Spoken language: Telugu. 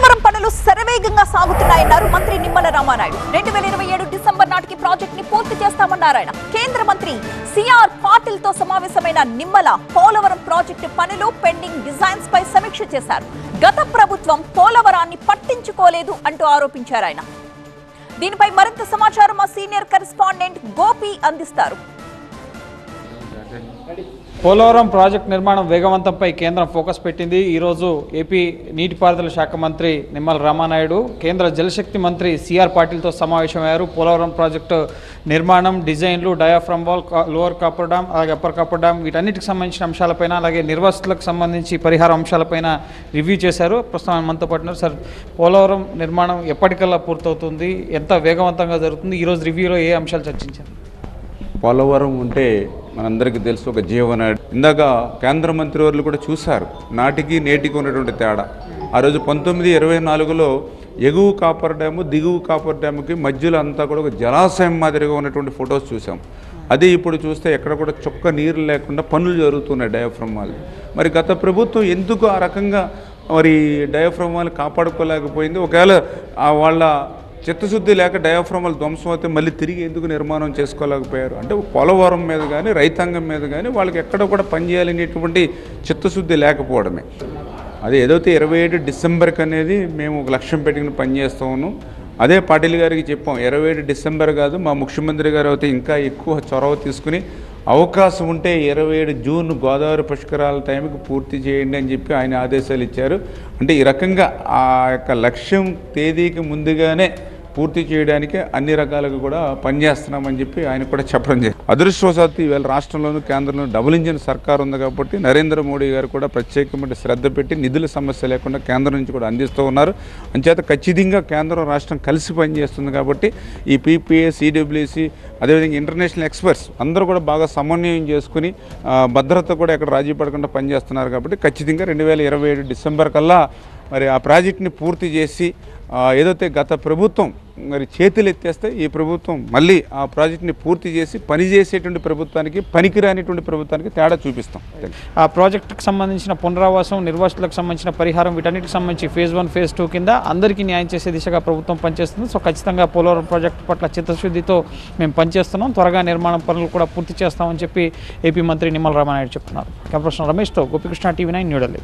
పోలవరం పనులు శరవేగంగా సాగుతున్నాయన్నారు మంత్రి నిమ్మల రామానాయుడు. 2027 డిసెంబర్ నాటికి ప్రాజెక్ట్ ని పూర్తి చేస్తామన్నారు ఆయన. కేంద్ర మంత్రి సిఆర్ పాటిల్ తో సమావేశమైన నిమ్మల పోలవరం ప్రాజెక్టు పనులు పెండింగ్ డిజైన్స్ పై సమీక్ష చేశారు. గత ప్రభుత్వం పోలవరాన్ని పట్టించుకోలేదు అంటూ ఆరోపించారు ఆయన. దీనిపై మరింత సమాచారం మా సీనియర్ కరెస్పాండెంట్ గోపి అందిస్తారు. పోలవరం ప్రాజెక్టు నిర్మాణం వేగవంతంపై కేంద్రం ఫోకస్ పెట్టింది. ఈరోజు ఏపీ నీటిపారుదల శాఖ మంత్రి నిమ్మల రామానాయుడు కేంద్ర జలశక్తి మంత్రి సిఆర్ పాటిల్తో సమావేశమయ్యారు. పోలవరం ప్రాజెక్టు నిర్మాణం, డిజైన్లు, diaphragm wall, lower copper dam, అలాగే అప్పర్ కాపర్ డ్యామ్ వీటన్నిటికి సంబంధించిన అంశాలపైన, అలాగే నిర్వాసితులకు సంబంధించి పరిహార అంశాలపైన రివ్యూ చేశారు. ప్రస్తుతం మనతో పాటు సార్, పోలవరం నిర్మాణం ఎప్పటికల్లా పూర్తవుతుంది, ఎంత వేగవంతంగా జరుగుతుంది, ఈరోజు రివ్యూలో ఏ అంశాలు చర్చించారు? పోలవరం ఉంటే మనందరికీ తెలుసు ఒక జీవనాడి. ఇందాక కేంద్ర మంత్రివర్యులు కూడా చూశారు నాటికి నేటికి ఉన్నటువంటి తేడా. ఆ రోజు 1924లో ఎగువ కాపర్ డ్యాము, దిగువ కాపర్ డ్యాముకి మధ్యలో అంతా కూడా ఒక జలాశయం మాదిరిగా ఉన్నటువంటి ఫొటోస్ చూసాం. అది ఇప్పుడు చూస్తే ఎక్కడ కూడా చుక్క నీరు లేకుండా పనులు జరుగుతున్నాయి డయాఫ్రమ్ వాళ్ళు. మరి గత ప్రభుత్వం ఎందుకు ఆ రకంగా మరి డయాఫ్రమ్ వాళ్ళు కాపాడుకోలేకపోయింది? ఒకవేళ వాళ్ళ చిత్తశుద్ధి లేక డయాఫ్రమాలు ధ్వంసం అయితే మళ్ళీ తిరిగి ఎందుకు నిర్మాణం చేసుకోలేకపోయారు అంటే పోలవరం మీద కానీ రైతాంగం మీద కానీ వాళ్ళకి ఎక్కడ కూడా పనిచేయాలనేటువంటి చిత్తశుద్ధి లేకపోవడమే. అది ఏదైతే 27 డిసెంబర్కి అనేది మేము ఒక లక్ష్యం పెట్టుకుని పనిచేస్తూ ఉన్నాం. అదే పాటిల్ గారికి చెప్పాం, 27 డిసెంబర్ కాదు, మా ముఖ్యమంత్రి గారు అయితే ఇంకా ఎక్కువ చొరవ తీసుకుని అవకాశం ఉంటే 27 జూన్ గోదావరి పుష్కరాల టైంకి పూర్తి చేయండి అని చెప్పి ఆయన ఆదేశాలు ఇచ్చారు. అంటే ఈ రకంగా ఆ యొక్క లక్ష్యం తేదీకి ముందుగానే పూర్తి చేయడానికి అన్ని రకాలుగా కూడా పనిచేస్తున్నామని చెప్పి ఆయన కూడా చెప్పడం జరిగింది. అదృష్టవశాత్తు ఈవేళ రాష్ట్రంలోనూ కేంద్రంలో డబుల్ ఇంజిన్ సర్కార్ ఉంది కాబట్టి నరేంద్ర మోడీ గారు కూడా ప్రత్యేకమైన శ్రద్ధ పెట్టి నిధుల సమస్య లేకుండా కేంద్రం నుంచి కూడా అందిస్తూ ఉన్నారు. అంచేత ఖచ్చితంగా కేంద్రం రాష్ట్రం కలిసి పనిచేస్తుంది కాబట్టి ఈ పీపీఏ, సిడబ్ల్యూసి అదేవిధంగా ఇంటర్నేషనల్ ఎక్స్పర్ట్స్ అందరూ కూడా బాగా సమన్వయం చేసుకుని భద్రత కూడా ఎక్కడ రాజీ పడకుండా పనిచేస్తున్నారు కాబట్టి ఖచ్చితంగా 2027 డిసెంబర్ కల్లా మరి ఆ ప్రాజెక్ట్ని పూర్తి చేసి ఏదైతే గత ప్రభుత్వం మరి చేతులు ఎత్తేస్తే ఈ ప్రభుత్వం మళ్ళీ ఆ ప్రాజెక్ట్ని పూర్తి చేసి పనిచేసేటువంటి ప్రభుత్వానికి, పనికిరానిటువంటి ప్రభుత్వానికి తేడా చూపిస్తాం. ఆ ప్రాజెక్టుకు సంబంధించిన పునరావాసం, నిర్వాసితులకు సంబంధించిన పరిహారం వీటన్నిటికి సంబంధించి ఫేజ్ 1, ఫేజ్ 2 కింద అందరికీ న్యాయం చేసే దిశగా ప్రభుత్వం పనిచేస్తుంది. సో ఖచ్చితంగా పోలవరం ప్రాజెక్టు పట్ల చిత్తశుద్ధితో మేము పనిచేస్తున్నాం, త్వరగా నిర్మాణం పనులు కూడా పూర్తి చేస్తామని చెప్పి ఏపీ మంత్రి నిమ్మల రామానాయుడు చెప్తున్నారు. కెమెరా పర్సన్ రమేష్తో గోపికృష్ణ, TV9 న్యూఢిల్లీ.